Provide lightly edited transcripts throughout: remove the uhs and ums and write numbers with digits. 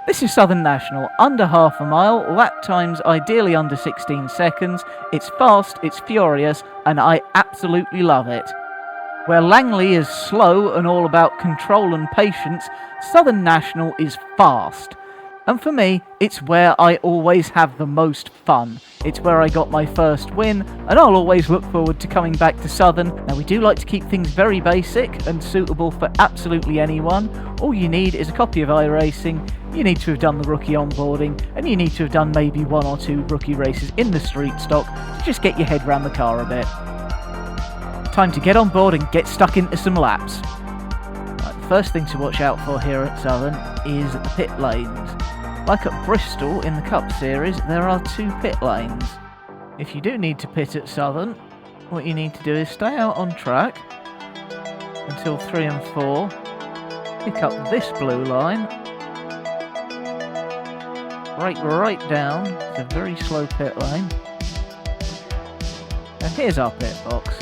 This is Southern National, under half a mile, lap times ideally under 16 seconds. It's fast, it's furious, and I absolutely love it. Where Langley is slow and all about control and patience, Southern National is fast. And for me, it's where I always have the most fun. It's where I got my first win, and I'll always look forward to coming back to Southern. Now, we do like to keep things very basic and suitable for absolutely anyone. All you need is a copy of iRacing, you need to have done the rookie onboarding, and you need to have done maybe 1 or 2 rookie races in the street stock to just get your head around the car a bit. Time to get on board and get stuck into some laps. Right, the first thing to watch out for here at Southern is the pit lanes. Like at Bristol in the Cup Series, there are 2 pit lanes. If you do need to pit at Southern, what you need to do is stay out on track until 3 and 4, pick up this blue line, brake right down, it's a very slow pit lane, and here's our pit box.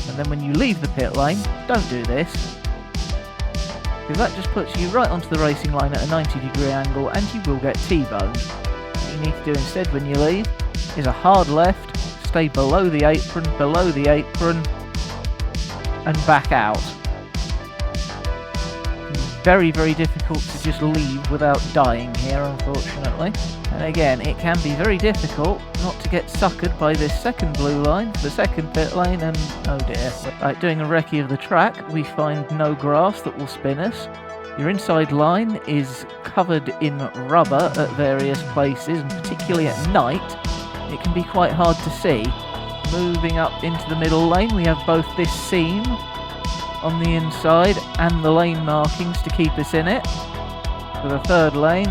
And then when you leave the pit lane, don't do this, because that just puts you right onto the racing line at a 90-degree angle and you will get T-boned. What you need to do instead when you leave is a hard left, stay below the apron, and back out. Very, very difficult to just leave without dying here, unfortunately. And again, it can be very difficult not to get suckered by this second blue line, the second pit lane, and oh dear. Right, doing a recce of the track, we find no grass that will spin us. Your inside line is covered in rubber at various places, and particularly at night, it can be quite hard to see. Moving up into the middle lane, we have both this seam on the inside and the lane markings to keep us in it. For the third lane,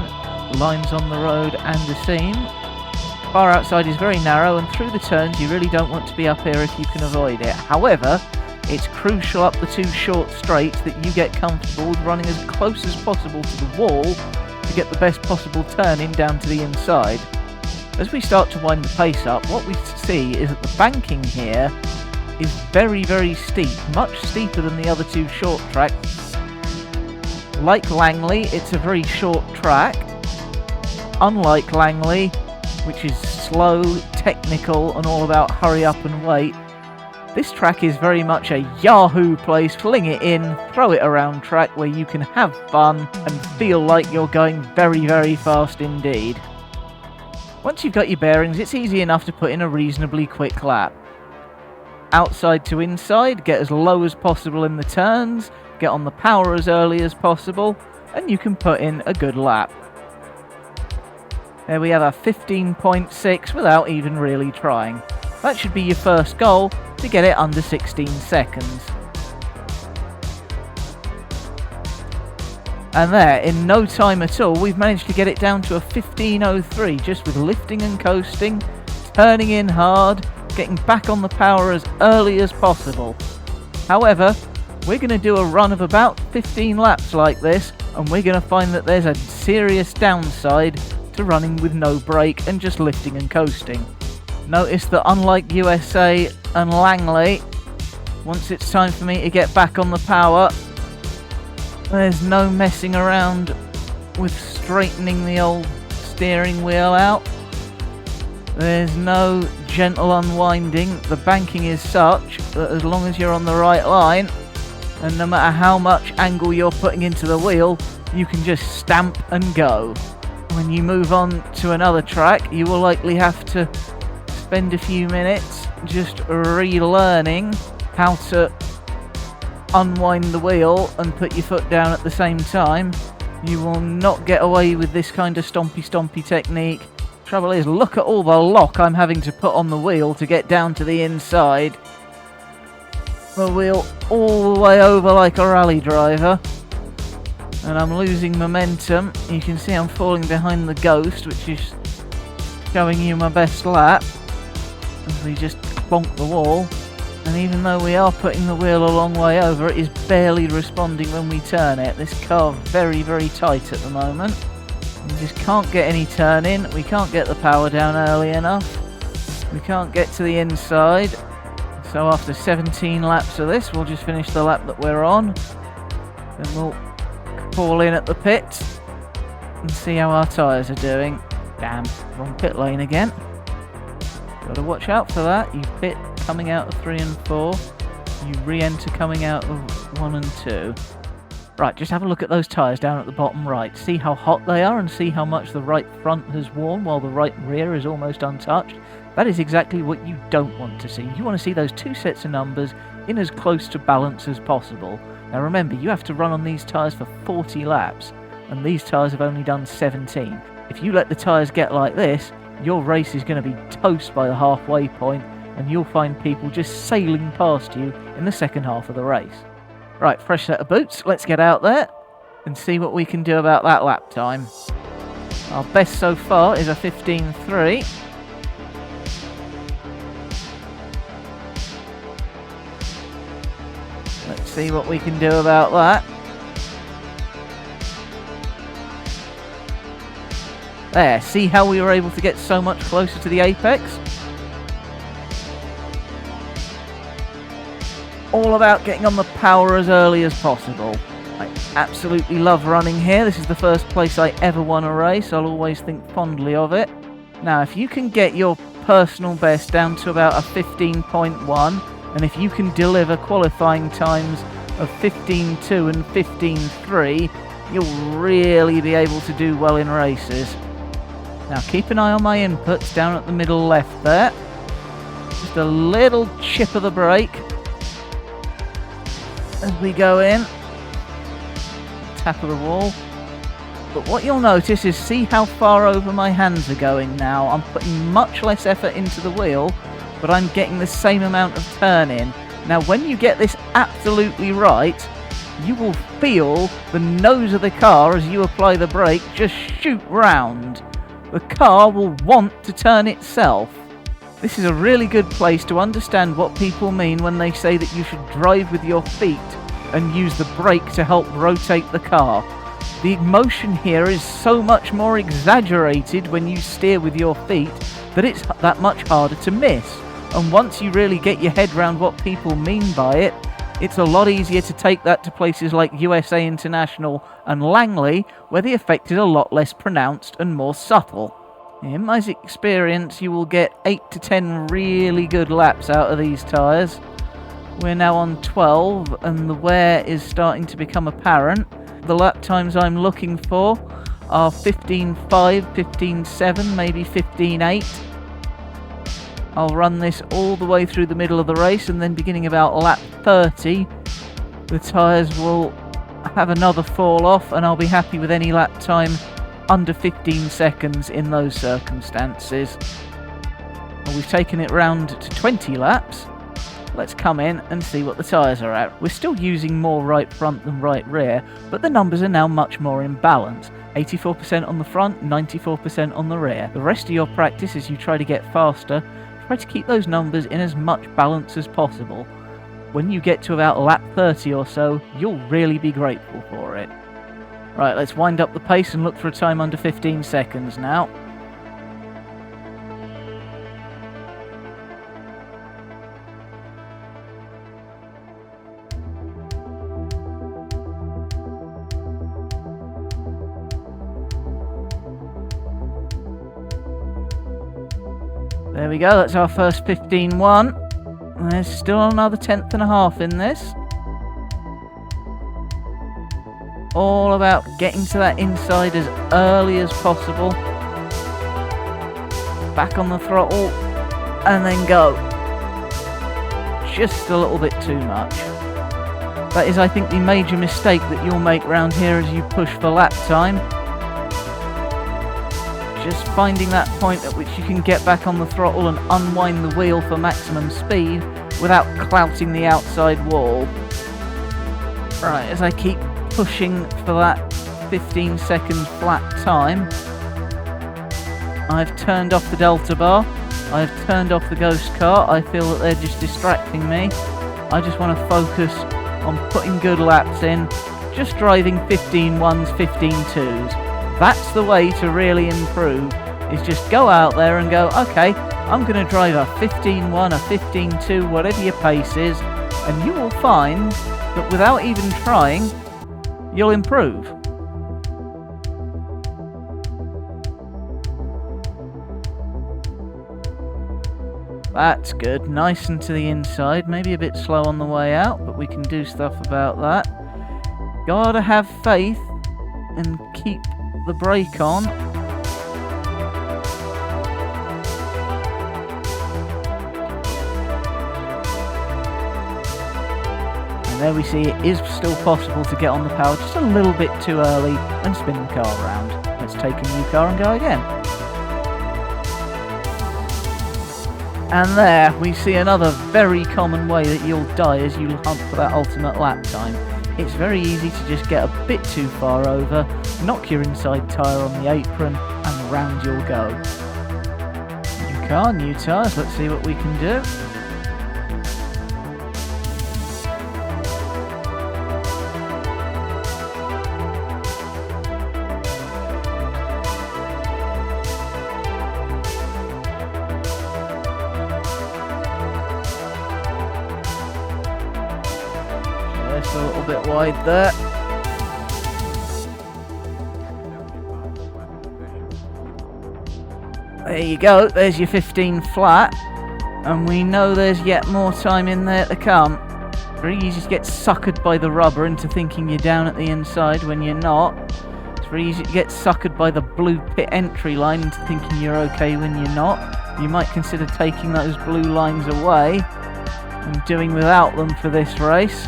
lines on the road and the seam. Far outside is very narrow, and through the turns you really don't want to be up here if you can avoid it. However, it's crucial up the 2 short straights that you get comfortable with running as close as possible to the wall to get the best possible turn in down to the inside. As we start to wind the pace up, what we see is that the banking here is very, very steep, much steeper than the other 2 short tracks. Like Langley, it's a very short track. Unlike Langley, which is slow, technical, and all about hurry up and wait, this track is very much a Yahoo place, fling it in, throw it around track where you can have fun and feel like you're going very, very fast indeed. Once you've got your bearings, it's easy enough to put in a reasonably quick lap. Outside to inside, get as low as possible in the turns, get on the power as early as possible, and you can put in a good lap. There we have a 15.6 without even really trying. That should be your first goal, to get it under 16 seconds. And there, in no time at all, we've managed to get it down to a 15.03, just with lifting and coasting, turning in hard, getting back on the power as early as possible. However, we're going to do a run of about 15 laps like this, and we're going to find that there's a serious downside to running with no brake and just lifting and coasting. Notice that unlike USA and Langley, once it's time for me to get back on the power, there's no messing around with straightening the old steering wheel out. There's no gentle unwinding. The banking is such that as long as you're on the right line, and no matter how much angle you're putting into the wheel, you can just stamp and go. When you move on to another track, you will likely have to spend a few minutes just relearning how to unwind the wheel and put your foot down at the same time. You will not get away with this kind of stompy technique. Trouble is, look at all the lock I'm having to put on the wheel to get down to the inside. The wheel all the way over like a rally driver. And I'm losing momentum. You can see I'm falling behind the Ghost, which is showing you my best lap. As we just clonk the wall. And even though we are putting the wheel a long way over, it is barely responding when we turn it. This car very, very tight at the moment. We just can't get any turn in. We can't get the power down early enough. We can't get to the inside. So after 17 laps of this, we'll just finish the lap that we're on. Then we'll call in at the pits and see how our tyres are doing. Damn, wrong pit lane again. Got to watch out for that. You pit coming out of 3 and 4. You re-enter coming out of 1 and 2. Right, just have a look at those tyres down at the bottom right. See how hot they are and see how much the right front has worn while the right rear is almost untouched. That is exactly what you don't want to see. You want to see those two sets of numbers in as close to balance as possible. Now remember, you have to run on these tyres for 40 laps, and these tyres have only done 17. If you let the tyres get like this, your race is going to be toast by the halfway point, and you'll find people just sailing past you in the second half of the race. Right, fresh set of boots. Let's get out there and see what we can do about that lap time. Our best so far is a 15.3. Let's see what we can do about that. There, see how we were able to get so much closer to the apex? All about getting on the power as early as possible. I absolutely love running here. This is the first place I ever won a race. I'll always think fondly of it. Now, if you can get your personal best down to about a 15.1, and if you can deliver qualifying times of 15.2 and 15.3, you'll really be able to do well in races. Now, keep an eye on my inputs down at the middle left there. Just a little chip of the brake as we go in. Tap of the wall. But what you'll notice is see how far over my hands are going now. I'm putting much less effort into the wheel, but I'm getting the same amount of turn in. Now when you get this absolutely right, you will feel the nose of the car as you apply the brake just shoot round. The car will want to turn itself. This is a really good place to understand what people mean when they say that you should drive with your feet and use the brake to help rotate the car. The motion here is so much more exaggerated when you steer with your feet that it's that much harder to miss. And once you really get your head around what people mean by it, it's a lot easier to take that to places like USA International and Langley, where the effect is a lot less pronounced and more subtle. In my experience, you will get 8 to 10 really good laps out of these tyres. We're now on 12 and the wear is starting to become apparent. The lap times I'm looking for are 15.5, 15.7, maybe 15.8. I'll run this all the way through the middle of the race, and then beginning about lap 30, the tyres will have another fall off, and I'll be happy with any lap time under 15 seconds in those circumstances. Well, we've taken it round to 20 laps. Let's come in and see what the tyres are at. We're still using more right front than right rear, but the numbers are now much more in balance. 84% on the front, 94% on the rear. The rest of your practice as you try to get faster, try to keep those numbers in as much balance as possible. When you get to about lap 30 or so, you'll really be grateful for it. Right, let's wind up the pace and look for a time under 15 seconds now. There we go, that's our first 15.1. There's still another 10th and a half in this. All about getting to that inside as early as possible. Back on the throttle, and then go. Just a little bit too much. That is, I think, the major mistake that you'll make round here as you push for lap time. Just finding that point at which you can get back on the throttle and unwind the wheel for maximum speed without clouting the outside wall. Right, as I keep pushing for that 15 second flat time, I've turned off the Delta bar, I've turned off the ghost car. I feel that they're just distracting me. I just want to focus on putting good laps in, just driving 15.1s, 15.2s. That's the way to really improve, is just go out there and go, okay, I'm going to drive a 15.1, a 15.2, whatever your pace is, and you will find that without even trying, you'll improve. That's good. Nice and to the inside. Maybe a bit slow on the way out, but we can do stuff about that. Gotta have faith and keep the brake on. And there we see it is still possible to get on the power just a little bit too early and spin the car around. Let's take a new car and go again. And there we see another very common way that you'll die as you hunt for that ultimate lap time. It's very easy to just get a bit too far over, knock your inside tyre on the apron, and round you'll go. New car, new tyres, let's see what we can do. Just a little bit wide there. There you go, there's your 15 flat, and we know there's yet more time in there to come. Very easy to get suckered by the rubber into thinking you're down at the inside when you're not. It's very easy to get suckered by the blue pit entry line into thinking you're okay when you're not. You might consider taking those blue lines away and doing without them for this race.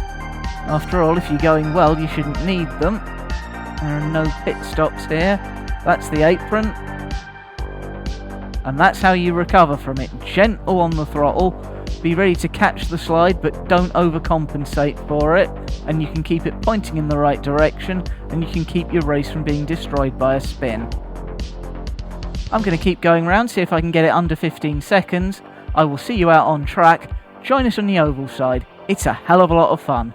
After all, if you're going well, you shouldn't need them. There are no pit stops here. That's the apron. And that's how you recover from it. Gentle on the throttle. Be ready to catch the slide, but don't overcompensate for it. And you can keep it pointing in the right direction, and you can keep your race from being destroyed by a spin. I'm going to keep going around, see if I can get it under 15 seconds. I will see you out on track. Join us on the oval side. It's a hell of a lot of fun.